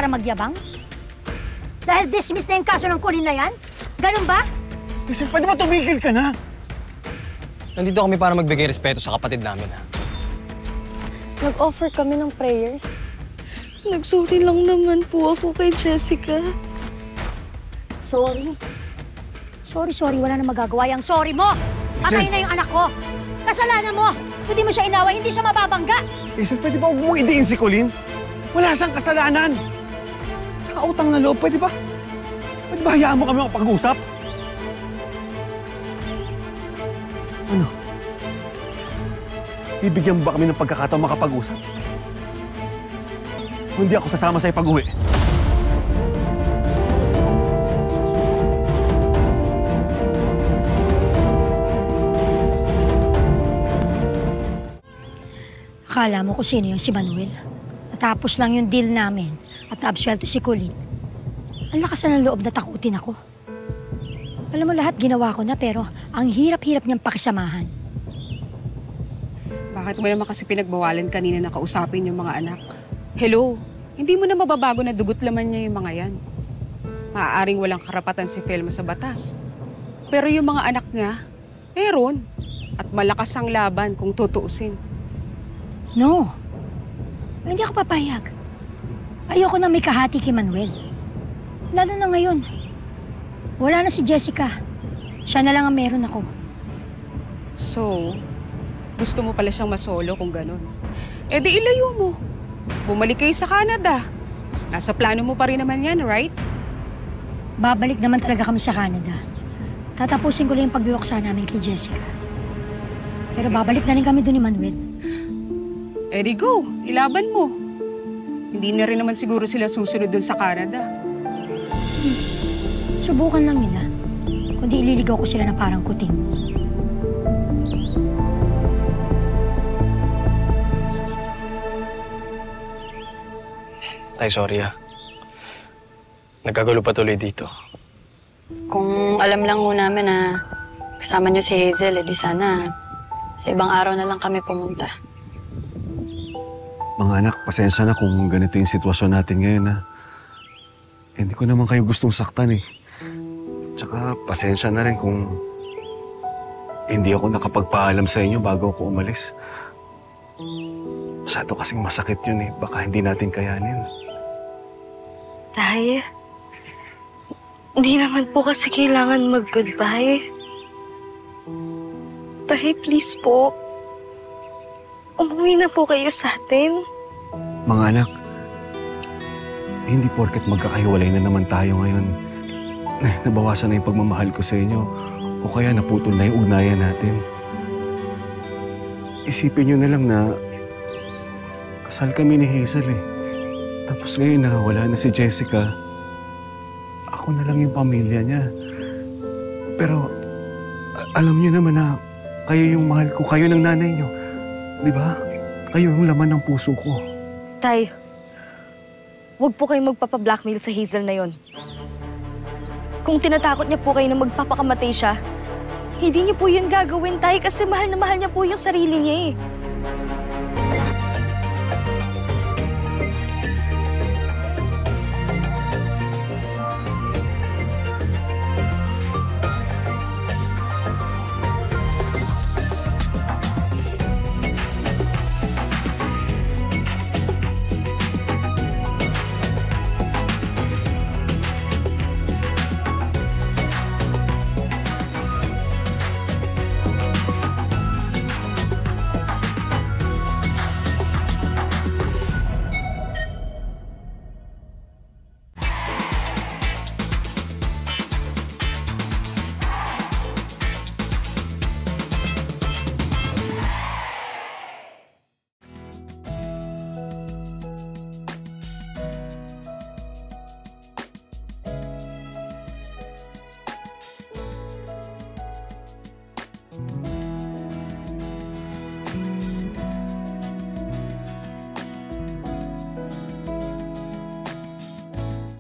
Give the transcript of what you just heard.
magyabang? Dahil dismiss na yung kaso ng Colleen na yan? Ganun ba? Hazel, pwede ba tumigil ka na? Nandito kami para magbigay respeto sa kapatid namin, ha? Nag-offer kami ng prayers. Nagsorry lang naman po ako kay Jessica. Sorry. Sorry. Wala na magagawa yung sorry mo. Patay na yung anak ko. Kasalanan mo. Kung di mo siya inaway, hindi siya mababangga. Hazel, pwede ba huwag mong idiin si Colleen? Wala siyang kasalanan. Tsaka utang na loob, pwede ba? Pwede ba hayaan mo kami makapag-usap? Ano? Bibigyan mo ba kami ng pagkakataon makapag-usap? Kung hindi ako sasama sa'yo pag-uwi. Akala mo kung sino yung si Manuel. Natapos lang yung deal namin at naabsuelto si Colleen. Ang lakas na ng loob na takutin ako. Alam mo, lahat ginawa ko na pero ang hirap-hirap niyang pakisamahan. Bakit mo naman kasi pinagbawalan kanina na kausapin yung mga anak? Hello, hindi mo na mababago na dugot laman niya yung mga yan. Maaaring walang karapatan si Felma sa batas. Pero yung mga anak niya, meron. At malakas ang laban kung tutuusin. No. Hindi ako papayag. Ayoko na may kahati kay Manuel. Lalo na ngayon. Wala na si Jessica. Siya na lang ang meron ako. So, gusto mo pala siyang masolo kung ganun. Eh di ilayo mo. Bumalik kayo sa Canada. Nasa plano mo pa rin naman yan, right? Babalik naman talaga kami sa Canada. Tatapusin ko lang yung pagluloksa namin kay Jessica. Pero babalik na rin kami doon ni Manuel. Eh di go, ilaban mo. Hindi na rin naman siguro sila susunod dun sa Canada. Subukan lang nila. Kundi ililigaw ko sila na parang kuting. Tay, sorry, ha? Nagkagulo pa tuloy dito. Kung alam lang ho namin na kasama niyo si Hazel, edi sana sa ibang araw na lang kami pumunta. Mga anak, pasensya na kung ganito yung sitwasyon natin ngayon, ha? Hindi ko naman kayo gustong saktan, eh. Tsaka, pasensya na rin kung hindi ako nakapagpaalam sa inyo bago ako umalis. Masyado kasing masakit yun, eh. Baka hindi natin kayanin. Tay, hindi naman po kasi kailangan mag-goodbye. Tay, please po. Umuwi na po kayo sa atin. Mga anak, hindi porket magkakahiwalay na naman tayo ngayon. Nabawasan na yung pagmamahal ko sa inyo o kaya naputol na yung ugnayan natin. Isipin nyo na lang na kasal kami ni Hazel, eh. Tapos ngayon na wala na si Jessica, ako na lang yung pamilya niya. Pero alam niyo naman na kayo yung mahal ko, kayo ng nanay niyo. Di ba? Kayo yung laman ng puso ko. Tay, huwag po kayong magpapa-blackmail sa Hazel na yon. Kung tinatakot niya po kayo na magpapakamatay siya, hindi niya po yun gagawin, Tay, kasi mahal na mahal niya po yung sarili niya, eh.